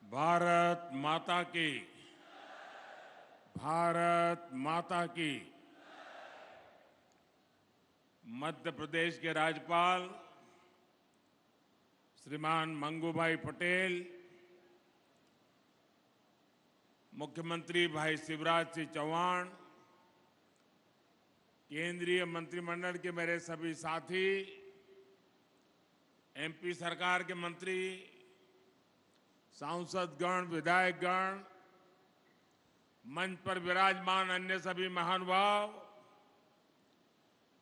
भारत माता की। भारत माता की। मध्य प्रदेश के राज्यपाल श्रीमान मंगूभाई पटेल, मुख्यमंत्री भाई शिवराज सिंह चौहान, केंद्रीय मंत्रिमंडल के मेरे सभी साथी, एमपी सरकार के मंत्री, सांसदगण, विधायकगण, मंच पर विराजमान अन्य सभी महानुभाव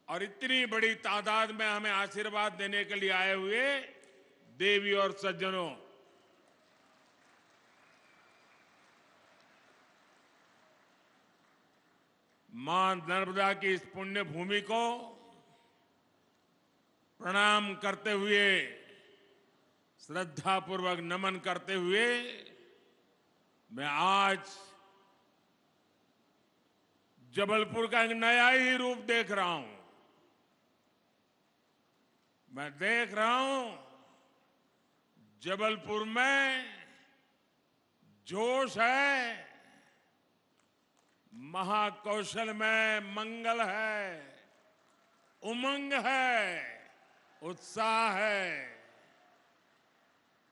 और इतनी बड़ी तादाद में हमें आशीर्वाद देने के लिए आए हुए देवी और सज्जनों, मां नर्मदा की इस पुण्य भूमि को प्रणाम करते हुए, श्रद्धापूर्वक नमन करते हुए मैं आज जबलपुर का एक नया ही रूप देख रहा हूं। मैं देख रहा हूं जबलपुर में जोश है, महाकौशल में मंगल है, उमंग है, उत्साह है।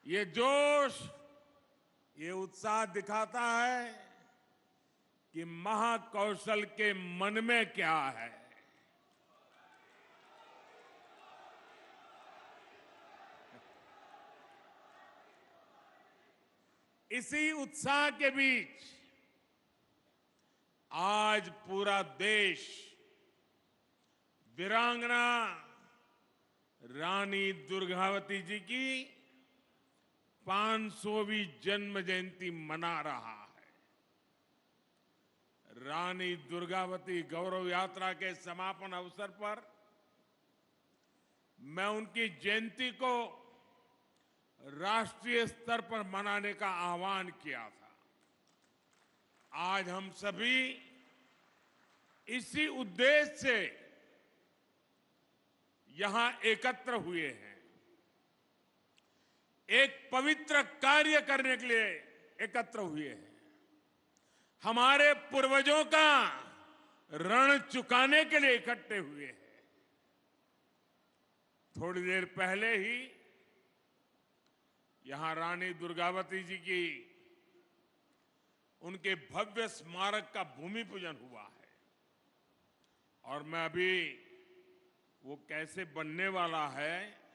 ये जोश, ये उत्साह दिखाता है कि महाकौशल के मन में क्या है। इसी उत्साह के बीच आज पूरा देश वीरांगना रानी दुर्गावती जी की 500वीं जन्म जयंती मना रहा है। रानी दुर्गावती गौरव यात्रा के समापन अवसर पर मैं उनकी जयंती को राष्ट्रीय स्तर पर मनाने का आह्वान किया था। आज हम सभी इसी उद्देश्य से यहां एकत्र हुए हैं, एक पवित्र कार्य करने के लिए एकत्र हुए हैं, हमारे पूर्वजों का ऋण चुकाने के लिए इकट्ठे हुए हैं। थोड़ी देर पहले ही यहां रानी दुर्गावती जी की उनके भव्य स्मारक का भूमि पूजन हुआ है और मैं अभी वो कैसे बनने वाला है,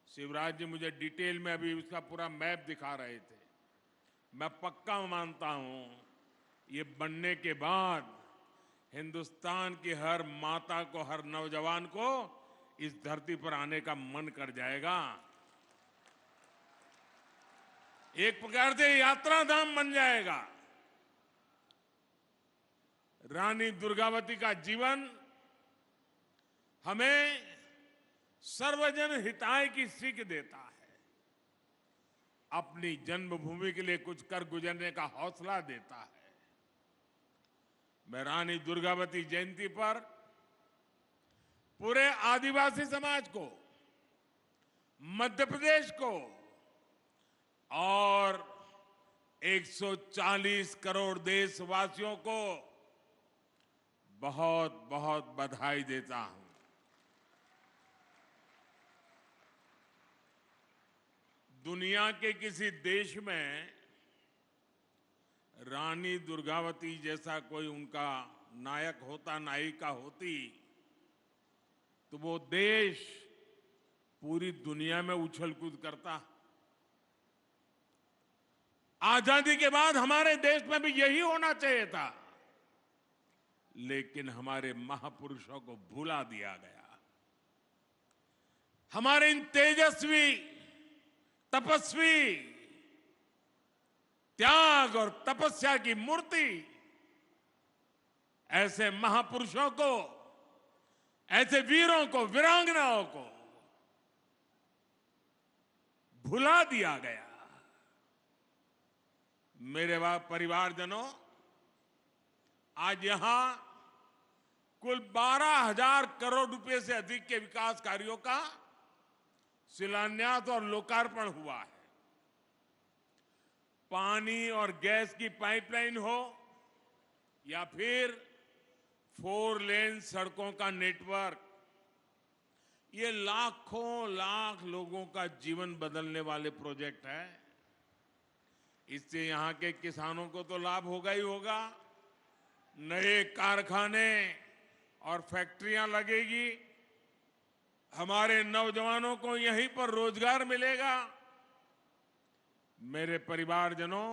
शिवराज जी मुझे डिटेल में अभी उसका पूरा मैप दिखा रहे थे। मैं पक्का मानता हूं ये बनने के बाद हिंदुस्तान की हर माता को, हर नौजवान को इस धरती पर आने का मन कर जाएगा। एक प्रकार से यात्रा धाम बन जाएगा। रानी दुर्गावती का जीवन हमें सर्वजन हिताय की सीख देता है, अपनी जन्मभूमि के लिए कुछ कर गुजरने का हौसला देता है। मैं रानी दुर्गावती जयंती पर पूरे आदिवासी समाज को, मध्य प्रदेश को और 140 करोड़ देशवासियों को बहुत बहुत बधाई देता हूं। दुनिया के किसी देश में रानी दुर्गावती जैसा कोई उनका नायक होता, नायिका होती, तो वो देश पूरी दुनिया में उछल कूद करता। आजादी के बाद हमारे देश में भी यही होना चाहिए था, लेकिन हमारे महापुरुषों को भुला दिया गया। हमारे इन तेजस्वी, तपस्वी, त्याग और तपस्या की मूर्ति ऐसे महापुरुषों को, ऐसे वीरों को, वीरांगनाओं को भुला दिया गया। मेरे परिवारजनों, आज यहां कुल 12,000 करोड़ रुपए से अधिक के विकास कार्यों का शिलान्यास और लोकार्पण हुआ है। पानी और गैस की पाइपलाइन हो या फिर 4 लेन सड़कों का नेटवर्क, ये लाखों लाख लोगों का जीवन बदलने वाले प्रोजेक्ट है। इससे यहां के किसानों को तो लाभ होगा ही होगा, नए कारखाने और फैक्ट्रियां लगेगी, हमारे नौजवानों को यहीं पर रोजगार मिलेगा। मेरे परिवारजनों,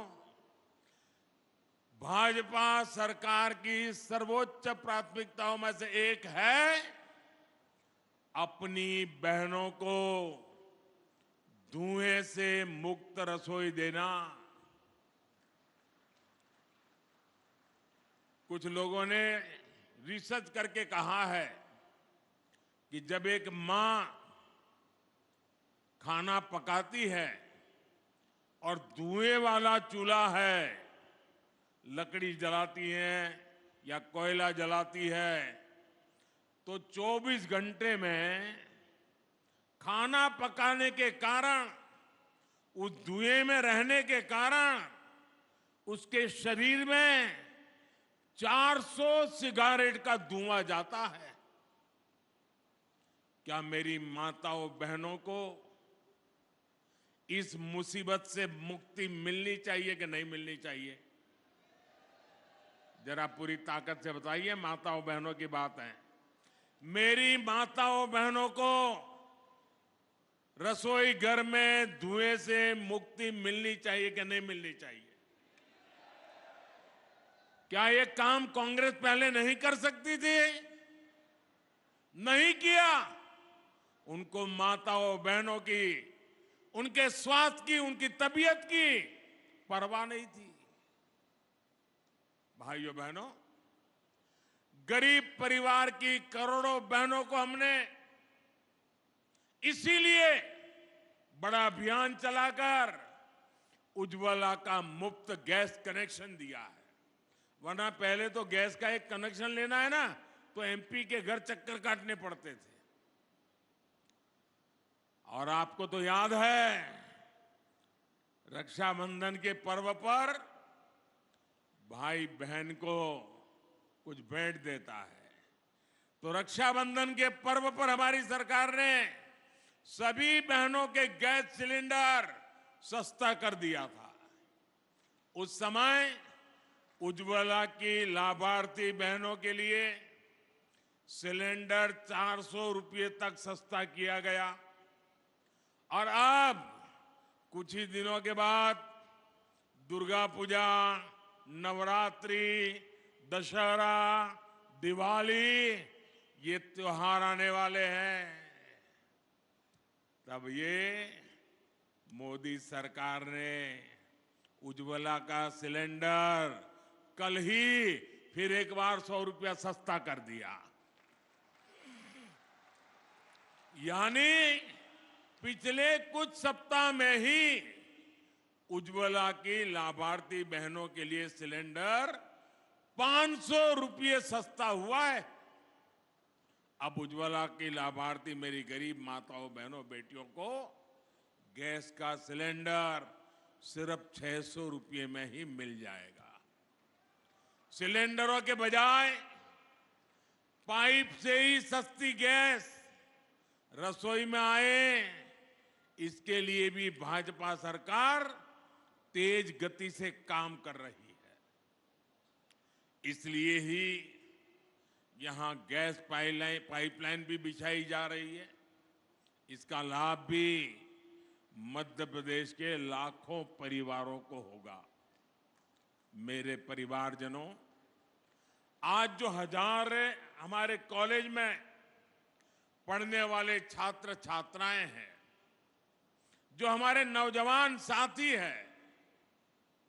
भाजपा सरकार की सर्वोच्च प्राथमिकताओं में से एक है अपनी बहनों को धुएं से मुक्त रसोई देना। कुछ लोगों ने रिसर्च करके कहा है कि जब एक मां खाना पकाती है और धुएं वाला चूल्हा है, लकड़ी जलाती है या कोयला जलाती है, तो 24 घंटे में खाना पकाने के कारण, उस धुएं में रहने के कारण उसके शरीर में 400 सिगारेट का धुआं जाता है। क्या मेरी माताओं बहनों को इस मुसीबत से मुक्ति मिलनी चाहिए कि नहीं मिलनी चाहिए? जरा पूरी ताकत से बताइए। माताओं बहनों की बात है। मेरी माताओं बहनों को रसोई घर में धुएं से मुक्ति मिलनी चाहिए कि नहीं मिलनी चाहिए? क्या ये काम कांग्रेस पहले नहीं कर सकती थी? नहीं किया। उनको माताओं बहनों की, उनके स्वास्थ्य की, उनकी तबीयत की परवाह नहीं थी। भाइयों बहनों, गरीब परिवार की करोड़ों बहनों को हमने इसीलिए बड़ा अभियान चलाकर उज्ज्वला का मुफ्त गैस कनेक्शन दिया है। वरना पहले तो गैस का एक कनेक्शन लेना है ना, तो एमपी के घर चक्कर काटने पड़ते थे। और आपको तो याद है, रक्षाबंधन के पर्व पर भाई बहन को कुछ भेंट देता है, तो रक्षाबंधन के पर्व पर हमारी सरकार ने सभी बहनों के गैस सिलेंडर सस्ता कर दिया था। उस समय उज्ज्वला की लाभार्थी बहनों के लिए सिलेंडर 400 रुपये तक सस्ता किया गया। और अब कुछ ही दिनों के बाद दुर्गा पूजा, नवरात्रि, दशहरा, दिवाली, ये त्योहार आने वाले हैं। तब ये मोदी सरकार ने उज्ज्वला का सिलेंडर कल ही फिर एक बार 100 रुपया सस्ता कर दिया। यानी पिछले कुछ सप्ताह में ही उज्ज्वला की लाभार्थी बहनों के लिए सिलेंडर 500 रुपये सस्ता हुआ है। अब उज्ज्वला की लाभार्थी मेरी गरीब माताओं, बहनों, बेटियों को गैस का सिलेंडर सिर्फ 600 रुपये में ही मिल जाएगा। सिलेंडरों के बजाय पाइप से ही सस्ती गैस रसोई में आए, इसके लिए भी भाजपा सरकार तेज गति से काम कर रही है। इसलिए ही यहां गैस पाइपलाइन भी बिछाई जा रही है। इसका लाभ भी मध्य प्रदेश के लाखों परिवारों को होगा। मेरे परिवारजनों, आज जो हजार हमारे कॉलेज में पढ़ने वाले छात्र छात्राएं हैं, जो हमारे नौजवान साथी हैं,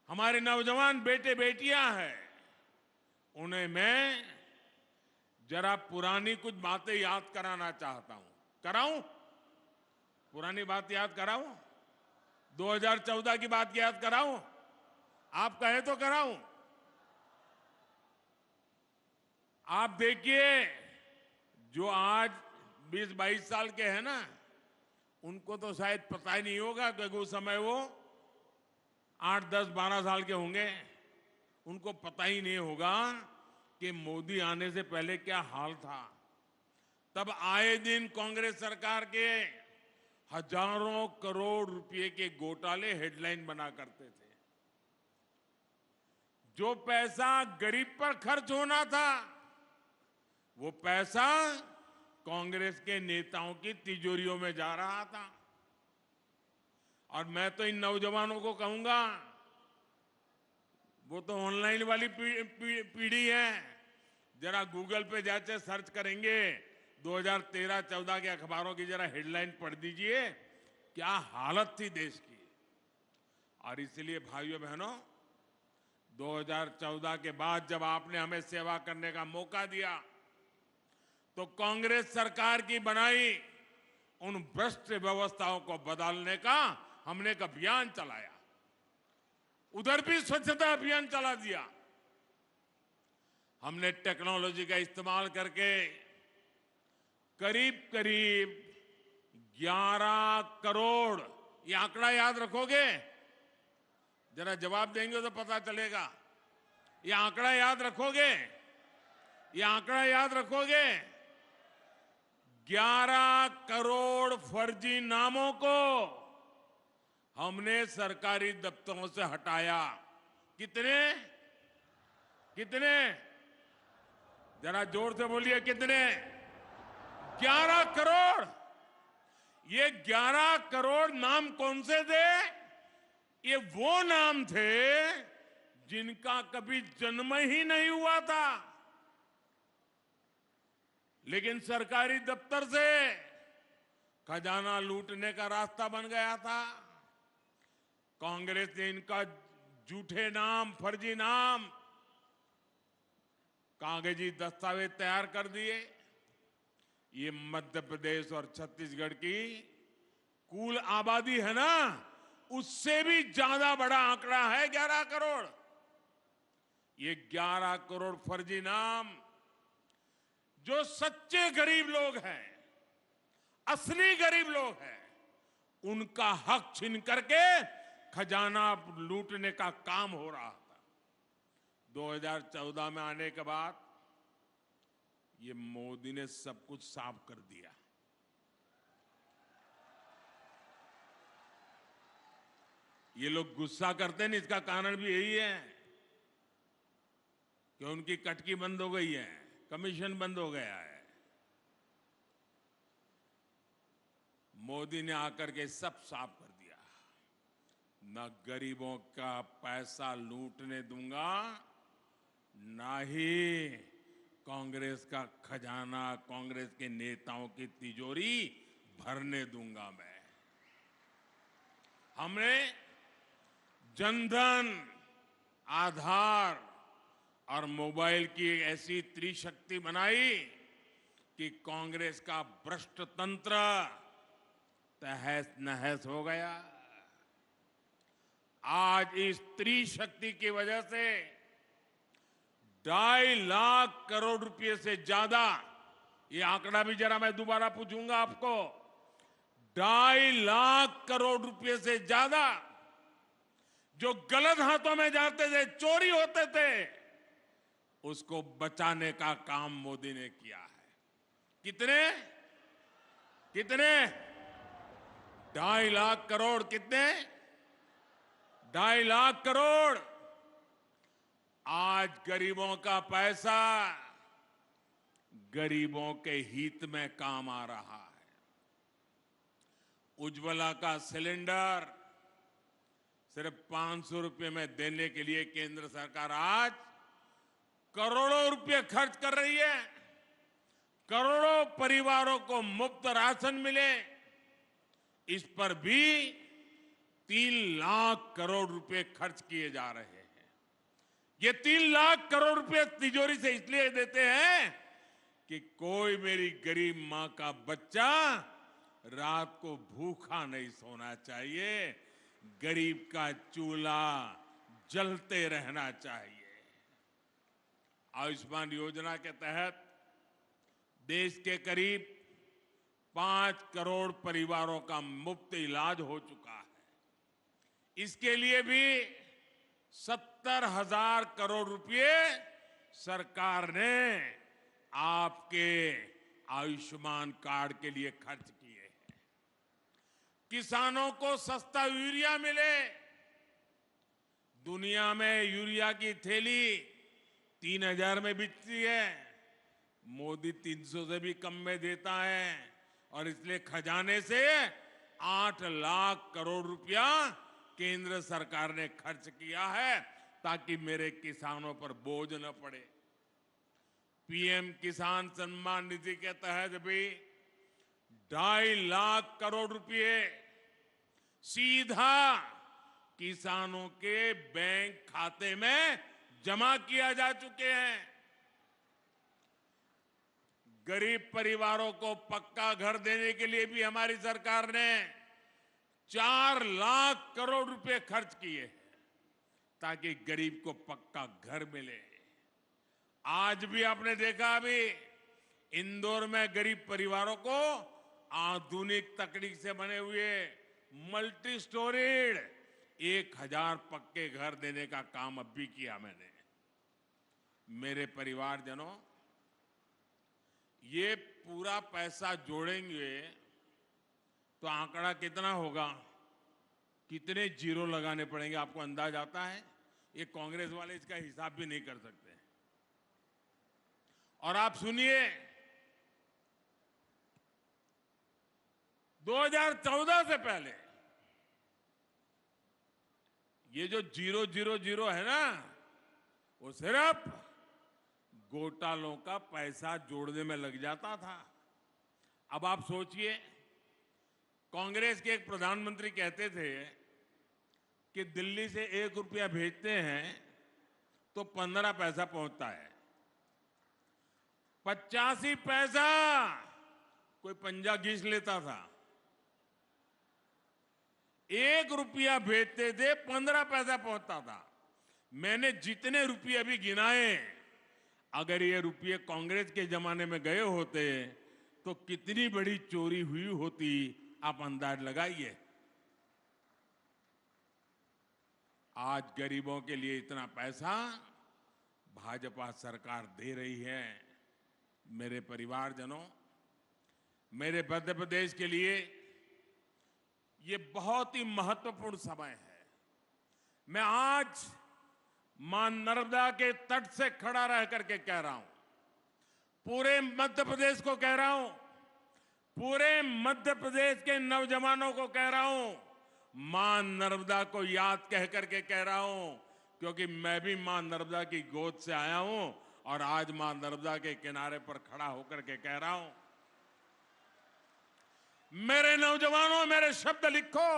हमारे नौजवान बेटे बेटियां हैं, उन्हें मैं जरा पुरानी कुछ बातें याद कराना चाहता हूं। कराऊं? पुरानी बात याद कराऊं? 2014 की बात याद कराऊं? आप कहें तो कराऊं। आप देखिए, जो आज 20-22 साल के हैं ना, उनको तो शायद पता ही नहीं होगा कि उस समय वो 8, 10, 12 साल के होंगे, उनको पता ही नहीं होगा कि मोदी आने से पहले क्या हाल था। तब आए दिन कांग्रेस सरकार के हजारों करोड़ रुपए के घोटाले हेडलाइन बना करते थे। जो पैसा गरीब पर खर्च होना था, वो पैसा कांग्रेस के नेताओं की तिजोरियों में जा रहा था। और मैं तो इन नौजवानों को कहूंगा, वो तो ऑनलाइन वाली पीढ़ी है, जरा गूगल पे जाके सर्च करेंगे 2013-14 के अखबारों की जरा हेडलाइन पढ़ दीजिए, क्या हालत थी देश की। और इसलिए भाइयों बहनों, 2014 के बाद जब आपने हमें सेवा करने का मौका दिया, तो कांग्रेस सरकार की बनाई उन भ्रष्ट व्यवस्थाओं को बदलने का हमने एक अभियान चलाया। उधर भी स्वच्छता अभियान चला दिया। हमने टेक्नोलॉजी का इस्तेमाल करके करीब करीब 11 करोड़, ये आंकड़ा याद रखोगे? जरा जवाब देंगे तो पता चलेगा। ये आंकड़ा याद रखोगे? ये आंकड़ा याद रखोगे? 11 करोड़ फर्जी नामों को हमने सरकारी दफ्तरों से हटाया। कितने? कितने? जरा जोर से बोलिए, कितने? 11 करोड़। ये 11 करोड़ नाम कौन से थे? ये वो नाम थे जिनका कभी जन्म ही नहीं हुआ था, लेकिन सरकारी दफ्तर से खजाना लूटने का रास्ता बन गया था। कांग्रेस ने इनका झूठे नाम, फर्जी नाम, कागजी दस्तावेज तैयार कर दिए। ये मध्य प्रदेश और छत्तीसगढ़ की कुल आबादी है ना, उससे भी ज्यादा बड़ा आंकड़ा है 11 करोड़। ये 11 करोड़ फर्जी नाम, जो सच्चे गरीब लोग हैं, असली गरीब लोग हैं, उनका हक छीन करके खजाना लूटने का काम हो रहा था। 2014 में आने के बाद ये मोदी ने सब कुछ साफ कर दिया। ये लोग गुस्सा करते हैं, इसका कारण भी यही है कि उनकी कटकी बंद हो गई है, कमीशन बंद हो गया है। मोदी ने आकर के सब साफ कर दिया। न गरीबों का पैसा लूटने दूंगा, ना ही कांग्रेस का खजाना, कांग्रेस के नेताओं की तिजोरी भरने दूंगा मैं। हमने जनधन, आधार और मोबाइल की एक ऐसी त्रिशक्ति बनाई कि कांग्रेस का भ्रष्ट तंत्र तहस नहस हो गया। आज इस त्रिशक्ति की वजह से 2.5 लाख करोड़ रुपए से ज्यादा, ये आंकड़ा भी जरा मैं दोबारा पूछूंगा आपको, 2.5 लाख करोड़ रुपए से ज्यादा जो गलत हाथों में जाते थे, चोरी होते थे, उसको बचाने का काम मोदी ने किया है। कितने? कितने? 2.5 लाख करोड़। कितने? 2.5 लाख करोड़। आज गरीबों का पैसा गरीबों के हित में काम आ रहा है। उज्ज्वला का सिलेंडर सिर्फ 500 रुपए में देने के लिए केंद्र सरकार आज करोड़ों रुपए खर्च कर रही है। करोड़ों परिवारों को मुफ्त राशन मिले, इस पर भी 3 लाख करोड़ रुपए खर्च किए जा रहे हैं। ये 3 लाख करोड़ रुपए तिजोरी से इसलिए देते हैं कि कोई मेरी गरीब मां का बच्चा रात को भूखा नहीं सोना चाहिए, गरीब का चूल्हा जलते रहना चाहिए। आयुष्मान योजना के तहत देश के करीब 5 करोड़ परिवारों का मुफ्त इलाज हो चुका है। इसके लिए भी 70,000 करोड़ रुपए सरकार ने आपके आयुष्मान कार्ड के लिए खर्च किए हैं। किसानों को सस्ता यूरिया मिले। दुनिया में यूरिया की थैली 3,000 में बिकती है, मोदी 300 से भी कम में देता है और इसलिए खजाने से 8 लाख करोड़ रुपया केंद्र सरकार ने खर्च किया है ताकि मेरे किसानों पर बोझ न पड़े। पीएम किसान सम्मान निधि के तहत भी 2.5 लाख करोड़ रुपए सीधा किसानों के बैंक खाते में जमा किया जा चुके हैं। गरीब परिवारों को पक्का घर देने के लिए भी हमारी सरकार ने 4 लाख करोड़ रुपए खर्च किए हैं ताकि गरीब को पक्का घर मिले। आज भी आपने देखा, अभी इंदौर में गरीब परिवारों को आधुनिक तकनीक से बने हुए मल्टी स्टोरीड 1,000 पक्के घर देने का काम अब भी किया मैंने। मेरे परिवारजनों, ये पूरा पैसा जोड़ेंगे तो आंकड़ा कितना होगा? कितने जीरो लगाने पड़ेंगे? आपको अंदाज आता है? ये कांग्रेस वाले इसका हिसाब भी नहीं कर सकते। और आप सुनिए, 2014 से पहले ये जो 000 है ना, वो सिर्फ घोटालों का पैसा जोड़ने में लग जाता था। अब आप सोचिए, कांग्रेस के एक प्रधानमंत्री कहते थे कि दिल्ली से 1 रुपया भेजते हैं तो 15 पैसा पहुंचता है। 85 पैसा कोई पंजा घिस लेता था। 1 रुपया भेजते थे, 15 पैसा पहुंचता था। मैंने जितने रुपये अभी गिनाए, अगर ये रुपये कांग्रेस के जमाने में गए होते तो कितनी बड़ी चोरी हुई होती, आप अंदाज लगाइए। आज गरीबों के लिए इतना पैसा भाजपा सरकार दे रही है। मेरे परिवारजनों, मेरे मध्य प्रदेश के लिए ये बहुत ही महत्वपूर्ण समय है। मैं आज मां नर्मदा के तट से खड़ा रह करके कह रहा हूं, पूरे मध्य प्रदेश को कह रहा हूं, पूरे मध्य प्रदेश के नौजवानों को कह रहा हूं, मां नर्मदा को याद कह करके कह रहा हूं, क्योंकि मैं भी मां नर्मदा की गोद से आया हूं और आज मां नर्मदा के किनारे पर खड़ा होकर के कह रहा हूं, मेरे नौजवानों, मेरे शब्द लिखो।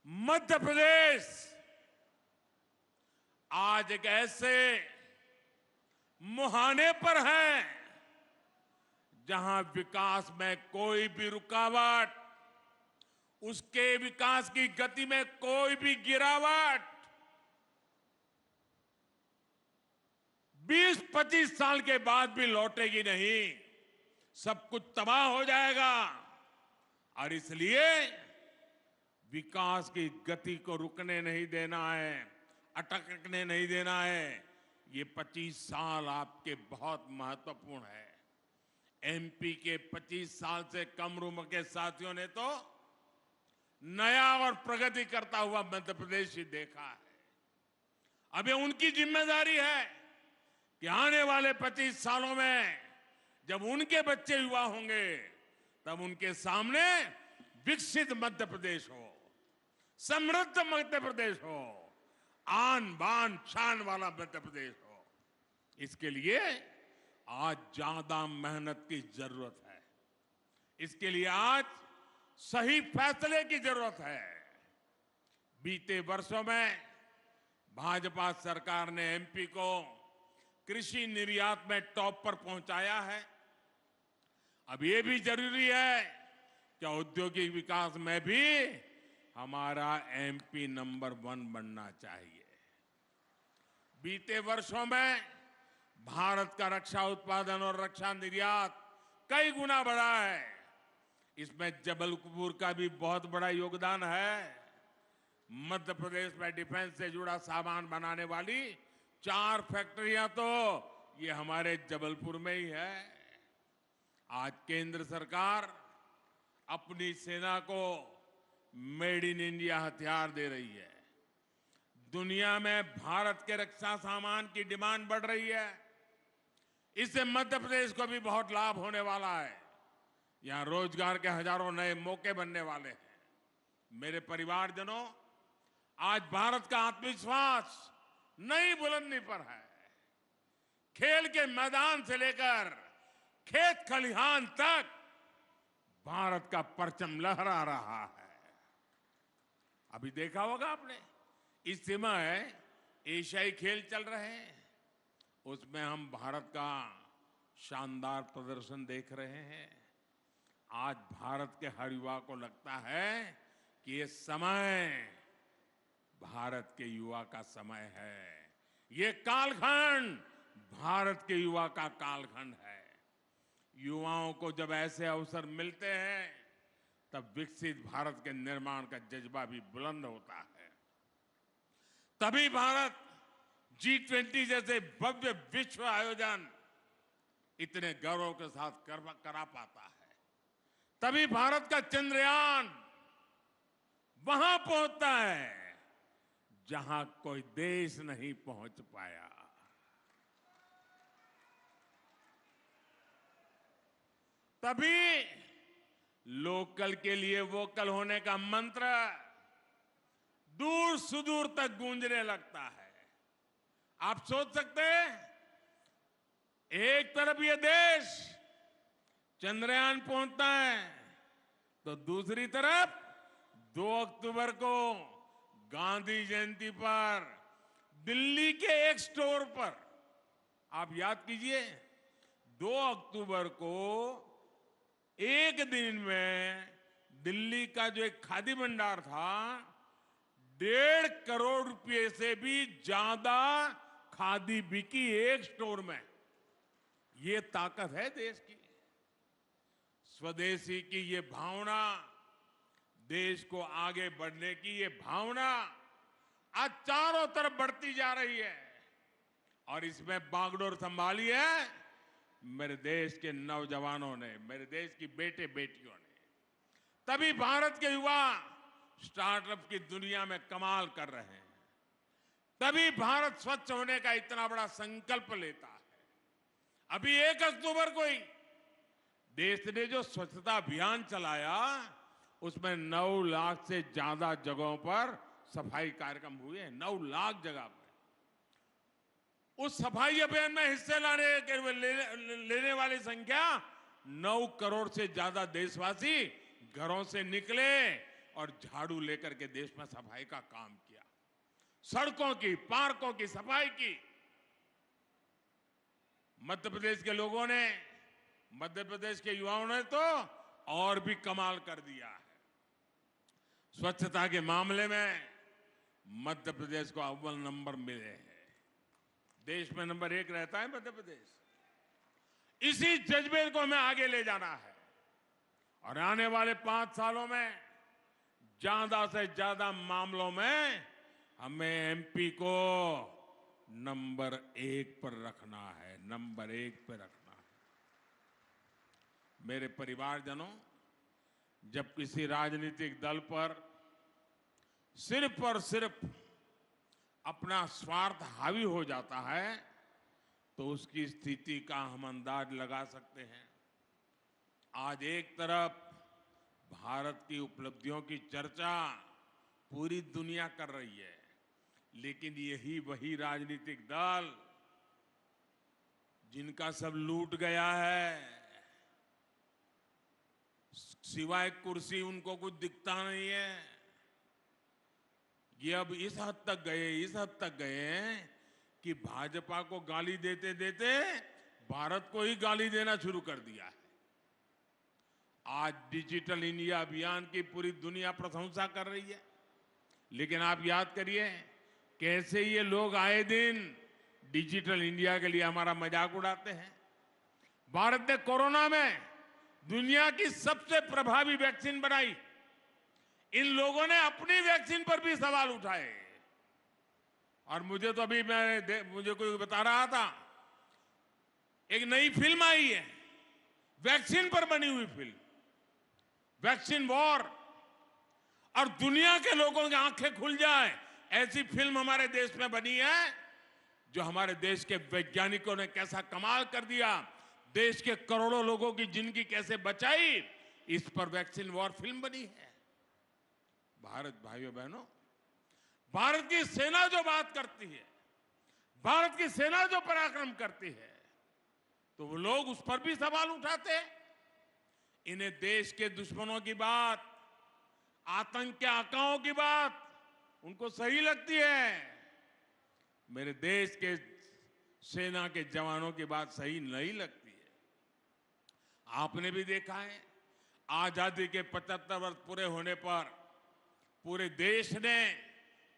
मध्य प्रदेश आज एक ऐसे मुहाने पर है जहां विकास में कोई भी रुकावट, उसके विकास की गति में कोई भी गिरावट 20-25 साल के बाद भी लौटेगी नहीं। सब कुछ तबाह हो जाएगा। और इसलिए विकास की गति को रुकने नहीं देना है, अटकने नहीं देना है। ये 25 साल आपके बहुत महत्वपूर्ण है। एमपी के 25 साल से कम उम्र के साथियों ने तो नया और प्रगति करता हुआ मध्य प्रदेश ही देखा है। अब ये उनकी जिम्मेदारी है कि आने वाले 25 सालों में जब उनके बच्चे युवा होंगे, तब उनके सामने विकसित मध्य प्रदेश हो, समृद्ध मध्य प्रदेश हो, आन बान शान वाला मध्य प्रदेश हो। इसके लिए आज ज्यादा मेहनत की जरूरत है। इसके लिए आज सही फैसले की जरूरत है। बीते वर्षों में भाजपा सरकार ने एमपी को कृषि निर्यात में टॉप पर पहुंचाया है। अब ये भी जरूरी है कि औद्योगिक विकास में भी हमारा एमपी नंबर 1 बनना चाहिए। बीते वर्षों में भारत का रक्षा उत्पादन और रक्षा निर्यात कई गुना बढ़ा है। इसमें जबलपुर का भी बहुत बड़ा योगदान है। मध्य प्रदेश में डिफेंस से जुड़ा सामान बनाने वाली 4 फैक्ट्रियां तो ये हमारे जबलपुर में ही है। आज केंद्र सरकार अपनी सेना को मेड इन इंडिया हथियार दे रही है। दुनिया में भारत के रक्षा सामान की डिमांड बढ़ रही है। इससे मध्य प्रदेश को भी बहुत लाभ होने वाला है। यहां रोजगार के हजारों नए मौके बनने वाले हैं। मेरे परिवारजनों, आज भारत का आत्मविश्वास नई बुलंदी पर है। खेल के मैदान से लेकर खेत खलिहान तक भारत का परचम लहरा रहा है। अभी देखा होगा आपने, इस समय एशियाई खेल चल रहे हैं, उसमें हम भारत का शानदार प्रदर्शन देख रहे हैं। आज भारत के हर युवा को लगता है कि ये समय भारत के युवा का समय है। ये कालखंड भारत के युवा का कालखंड है। युवाओं को जब ऐसे अवसर मिलते हैं तब विकसित भारत के निर्माण का जज्बा भी बुलंद होता है। तभी भारत G20 जैसे भव्य विश्व आयोजन इतने गौरव के साथ करा पाता है। तभी भारत का चंद्रयान वहां पहुंचता है जहां कोई देश नहीं पहुंच पाया। तभी लोकल के लिए वोकल होने का मंत्र दूर सुदूर तक गूंजने लगता है। आप सोच सकते हैं, एक तरफ ये देश चंद्रयान पहुंचता है तो दूसरी तरफ 2 अक्टूबर को गांधी जयंती पर दिल्ली के एक स्टोर पर, आप याद कीजिए, 2 अक्टूबर को एक दिन में दिल्ली का जो एक खादी भंडार था, 1.5 करोड़ रुपए से भी ज्यादा खादी बिकी एक स्टोर में। ये ताकत है देश की। स्वदेशी की ये भावना, देश को आगे बढ़ने की ये भावना आज चारों तरफ बढ़ती जा रही है। और इसमें बागडोर संभाली है मेरे देश के नौजवानों ने, मेरे देश की बेटे बेटियों ने। तभी भारत के युवा स्टार्टअप की दुनिया में कमाल कर रहे हैं। तभी भारत स्वच्छ होने का इतना बड़ा संकल्प लेता है। अभी 1 अक्टूबर को ही देश ने जो स्वच्छता अभियान चलाया, उसमें 9 लाख से ज्यादा जगहों पर सफाई कार्यक्रम हुए। 9 लाख जगह पर उस सफाई अभियान में हिस्से लेने वाली संख्या 9 करोड़ से ज्यादा देशवासी घरों से निकले और झाड़ू लेकर के देश में सफाई का काम किया। सड़कों की, पार्कों की सफाई की। मध्य प्रदेश के लोगों ने, मध्य प्रदेश के युवाओं ने तो और भी कमाल कर दिया है। स्वच्छता के मामले में मध्य प्रदेश को अव्वल नंबर मिले हैं। देश में नंबर 1 रहता है मध्य प्रदेश। इसी जज्बे को हमें आगे ले जाना है और आने वाले 5 सालों में ज्यादा से ज्यादा मामलों में हमें एमपी को नंबर 1 पर रखना है, नंबर 1 पर रखना है। मेरे परिवारजनों, जब किसी राजनीतिक दल पर सिर्फ और सिर्फ अपना स्वार्थ हावी हो जाता है तो उसकी स्थिति का हम अंदाज लगा सकते हैं। आज एक तरफ भारत की उपलब्धियों की चर्चा पूरी दुनिया कर रही है, लेकिन यही वही राजनीतिक दल जिनका सब लूट गया है, सिवाय कुर्सी उनको कुछ दिखता नहीं है। ये अब इस हद तक गए कि भाजपा को गाली देते देते भारत को ही गाली देना शुरू कर दिया है। आज डिजिटल इंडिया अभियान की पूरी दुनिया प्रशंसा कर रही है, लेकिन आप याद करिए कैसे ये लोग आए दिन डिजिटल इंडिया के लिए हमारा मजाक उड़ाते हैं। भारत ने कोरोना में दुनिया की सबसे प्रभावी वैक्सीन बनाई। इन लोगों ने अपनी वैक्सीन पर भी सवाल उठाए। और मुझे तो अभी मुझे कोई बता रहा था, एक नई फिल्म आई है वैक्सीन पर बनी हुई फिल्म, वैक्सीन वॉर। और दुनिया के लोगों की आंखें खुल जाए ऐसी फिल्म हमारे देश में बनी है, जो हमारे देश के वैज्ञानिकों ने कैसा कमाल कर दिया, देश के करोड़ों लोगों की जिंदगी कैसे बचाई, इस पर वैक्सीन वॉर फिल्म बनी है। भारत, भाइयों बहनों, भारत की सेना जो बात करती है, भारत की सेना जो पराक्रम करती है, तो वो लोग उस पर भी सवाल उठाते हैं। इन्हें देश के दुश्मनों की बात, आतंक के आकाओं की बात उनको सही लगती है। मेरे देश के सेना के जवानों की बात सही नहीं लगती है। आपने भी देखा है, आजादी के 75 वर्ष पूरे होने पर पूरे देश ने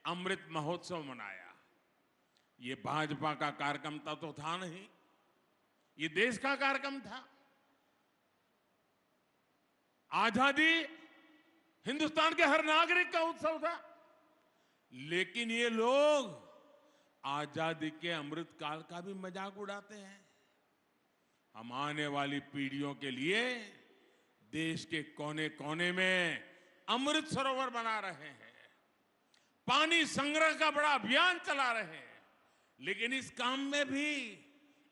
अमृत महोत्सव मनाया। ये भाजपा का कार्यक्रम तो था नहीं, ये देश का कार्यक्रम था। आजादी हिंदुस्तान के हर नागरिक का उत्सव था। लेकिन ये लोग आजादी के अमृत काल का भी मजाक उड़ाते हैं। हम आने वाली पीढ़ियों के लिए देश के कोने कोने में अमृत सरोवर बना रहे हैं, पानी संग्रह का बड़ा अभियान चला रहे हैं। लेकिन इस काम में भी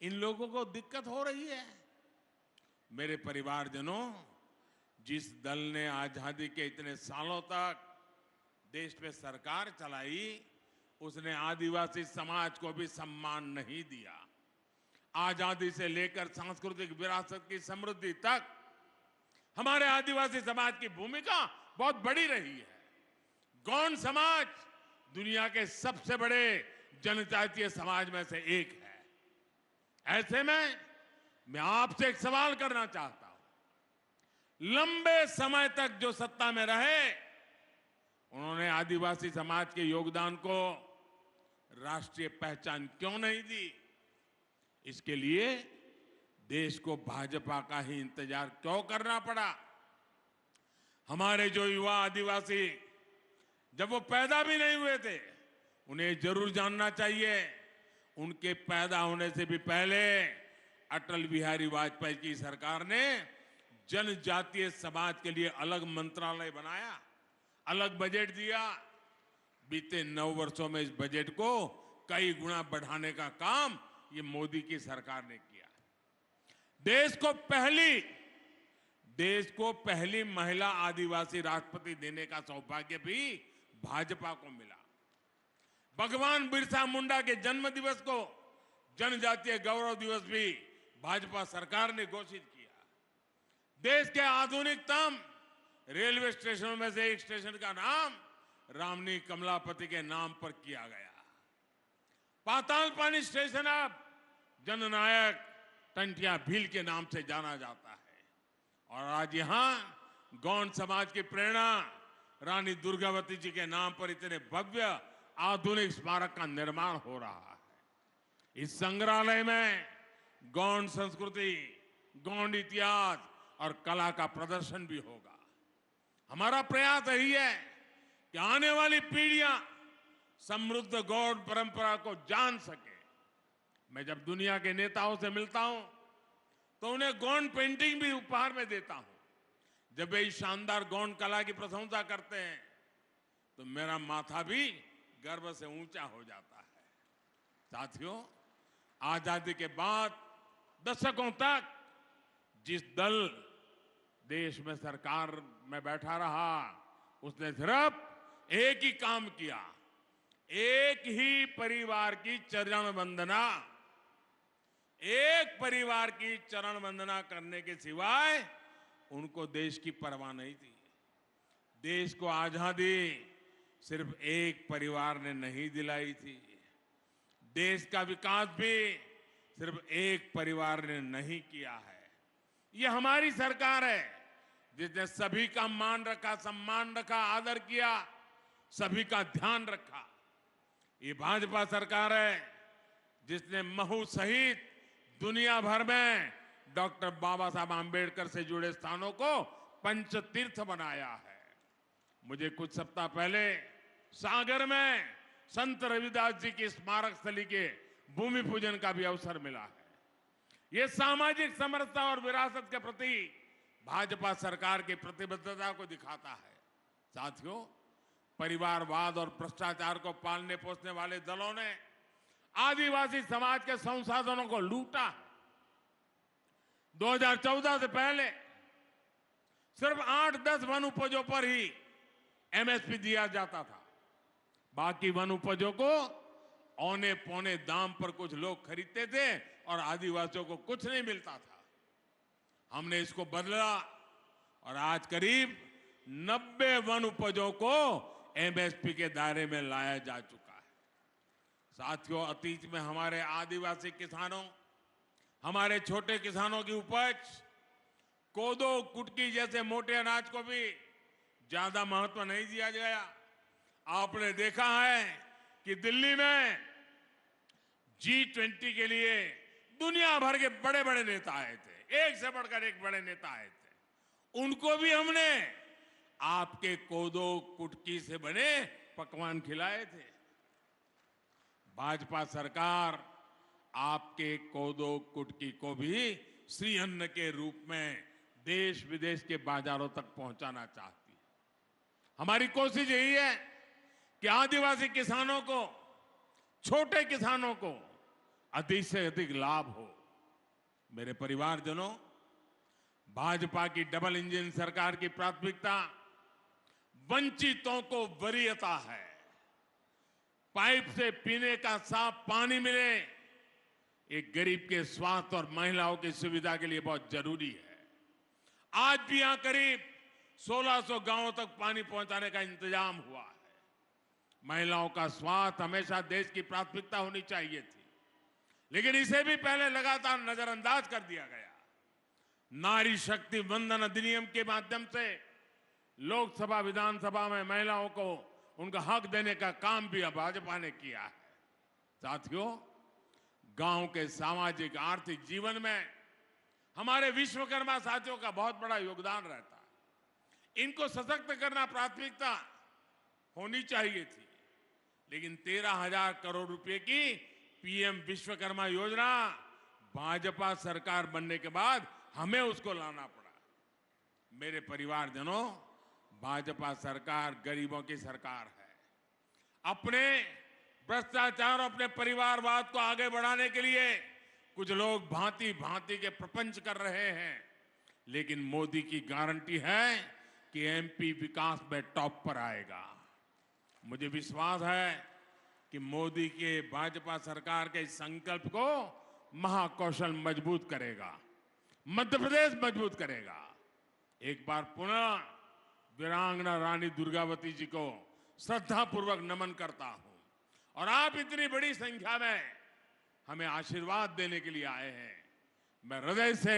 इन लोगों को दिक्कत हो रही है। मेरे परिवारजनों, जिस दल ने आजादी के इतने सालों तक देश में सरकार चलाई, उसने आदिवासी समाज को भी सम्मान नहीं दिया। आजादी से लेकर सांस्कृतिक विरासत की समृद्धि तक हमारे आदिवासी समाज की भूमिका बहुत बड़ी रही है। गौंड समाज दुनिया के सबसे बड़े जनजातीय समाज में से एक है। ऐसे में मैं आपसे एक सवाल करना चाहता हूं। लंबे समय तक जो सत्ता में रहे, उन्होंने आदिवासी समाज के योगदान को राष्ट्रीय पहचान क्यों नहीं दी? इसके लिए देश को भाजपा का ही इंतजार क्यों करना पड़ा? हमारे जो युवा आदिवासी, जब वो पैदा भी नहीं हुए थे, उन्हें जरूर जानना चाहिए, उनके पैदा होने से भी पहले अटल बिहारी वाजपेयी की सरकार ने जनजातीय समाज के लिए अलग मंत्रालय बनाया, अलग बजट दिया। बीते 9 वर्षों में इस बजट को कई गुना बढ़ाने का काम ये मोदी की सरकार ने किया। देश को पहली महिला आदिवासी राष्ट्रपति देने का सौभाग्य भी भाजपा को मिला। भगवान बिरसा मुंडा के जन्म दिवस को जनजातीय गौरव दिवस भी भाजपा सरकार ने घोषित किया। देश के आधुनिकतम रेलवे स्टेशनों में से एक स्टेशन का नाम रामनी कमलापति के नाम पर किया गया। पातालपानी स्टेशन अब जननायक टंटिया भील के नाम से जाना जाता है। और आज यहां गौंड समाज की प्रेरणा रानी दुर्गावती जी के नाम पर इतने भव्य आधुनिक स्मारक का निर्माण हो रहा है। इस संग्रहालय में गौंड संस्कृति, गौंड इतिहास और कला का प्रदर्शन भी होगा। हमारा प्रयास यही है कि आने वाली पीढ़ियां समृद्ध गौंड परंपरा को जान सके। मैं जब दुनिया के नेताओं से मिलता हूं तो उन्हें गौंड पेंटिंग भी उपहार में देता हूं। जब वे इस शानदार गौंड कला की प्रशंसा करते हैं तो मेरा माथा भी गर्व से ऊंचा हो जाता है। साथियों, आजादी के बाद दशकों तक जिस दल देश में सरकार में बैठा रहा, उसने सिर्फ एक ही काम किया, एक ही परिवार की चरण वंदना, एक परिवार की चरण वंदना करने के सिवाय उनको देश की परवाह नहीं थी। देश को आजादी सिर्फ एक परिवार ने नहीं दिलाई थी। देश का विकास भी सिर्फ एक परिवार ने नहीं किया है। ये हमारी सरकार है जिसने सभी का मान रखा, सम्मान रखा, आदर किया, सभी का ध्यान रखा। ये भाजपा सरकार है जिसने महू सहित दुनिया भर में डॉक्टर बाबा साहब आम्बेडकर से जुड़े स्थानों को पंचतीर्थ बनाया है। मुझे कुछ सप्ताह पहले सागर में संत रविदास जी की स्मारक स्थली के भूमि पूजन का भी अवसर मिला है। ये सामाजिक समरसता और विरासत के प्रति भाजपा सरकार की प्रतिबद्धता को दिखाता है। साथियों, परिवारवाद और भ्रष्टाचार को पालने पोसने वाले दलों ने आदिवासी समाज के संसाधनों को लूटा है। 2014 से पहले सिर्फ 8-10 वन उपजों पर ही एमएसपी दिया जाता था। बाकी वन उपजों को औने पौने दाम पर कुछ लोग खरीदते थे और आदिवासियों को कुछ नहीं मिलता था। हमने इसको बदला और आज करीब 90 वन उपजों को एमएसपी के दायरे में लाया जा चुका है। साथियों, अतीत में हमारे आदिवासी किसानों, हमारे छोटे किसानों की उपज कोदो, कुटकी जैसे मोटे अनाज को भी ज्यादा महत्व नहीं दिया गया। आपने देखा है कि दिल्ली में G20 के लिए दुनिया भर के बड़े बड़े नेता आए थे, एक से बढ़कर एक बड़े नेता आए थे। उनको भी हमने आपके कोदो कुटकी से बने पकवान खिलाए थे। भाजपा सरकार आपके कोदो कुटकी को भी श्री अन्न के रूप में देश विदेश के बाजारों तक पहुंचाना चाहती है। हमारी कोशिश यही है कि आदिवासी किसानों को, छोटे किसानों को अधिक से अधिक लाभ हो। मेरे परिवारजनों, भाजपा की डबल इंजन सरकार की प्राथमिकता वंचितों को वरीयता है। पाइप से पीने का साफ पानी मिले, एक गरीब के स्वास्थ्य और महिलाओं की सुविधा के लिए बहुत जरूरी है। आज भी यहां करीब 1600 गांवों तक पानी पहुंचाने का इंतजाम हुआ है। महिलाओं का स्वास्थ्य हमेशा देश की प्राथमिकता होनी चाहिए थी, लेकिन इसे भी पहले लगातार नजरअंदाज कर दिया गया। नारी शक्ति वंदन अधिनियम के माध्यम से लोकसभा, विधानसभा में महिलाओं को उनका हक देने का काम भी भाजपा ने किया है। साथियों, गांव के सामाजिक आर्थिक जीवन में हमारे विश्वकर्मा साथियों का बहुत बड़ा योगदान रहता है। इनको सशक्त करना प्राथमिकता होनी चाहिए थी, लेकिन 13,000 करोड़ रुपए की पीएम विश्वकर्मा योजना भाजपा सरकार बनने के बाद हमें उसको लाना पड़ा। मेरे परिवारजनों, भाजपा सरकार गरीबों की सरकार है। अपने भ्रष्टाचार और अपने परिवारवाद को आगे बढ़ाने के लिए कुछ लोग भांति भांति के प्रपंच कर रहे हैं, लेकिन मोदी की गारंटी है कि एमपी विकास में टॉप पर आएगा। मुझे विश्वास है कि मोदी के भाजपा सरकार के इस संकल्प को महाकौशल मजबूत करेगा, मध्य प्रदेश मजबूत करेगा। एक बार पुनः वीरांगना रानी दुर्गावती जी को श्रद्धापूर्वक नमन करता हूं और आप इतनी बड़ी संख्या में हमें आशीर्वाद देने के लिए आए हैं। मैं हृदय से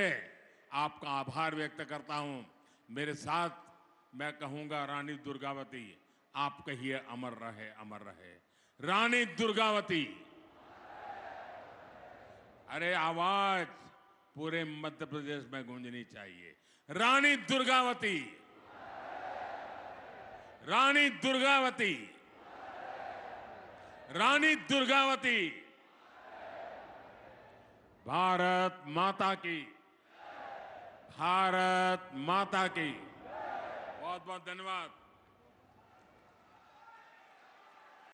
आपका आभार व्यक्त करता हूं। मेरे साथ मैं कहूंगा, रानी दुर्गावती, आप कहिए अमर रहे, अमर रहे। रानी दुर्गावती। अरे आवाज पूरे मध्य प्रदेश में गूंजनी चाहिए। रानी दुर्गावती, रानी दुर्गावती, रानी दुर्गावती। भारत माता की, भारत माता की। बहुत बहुत धन्यवाद।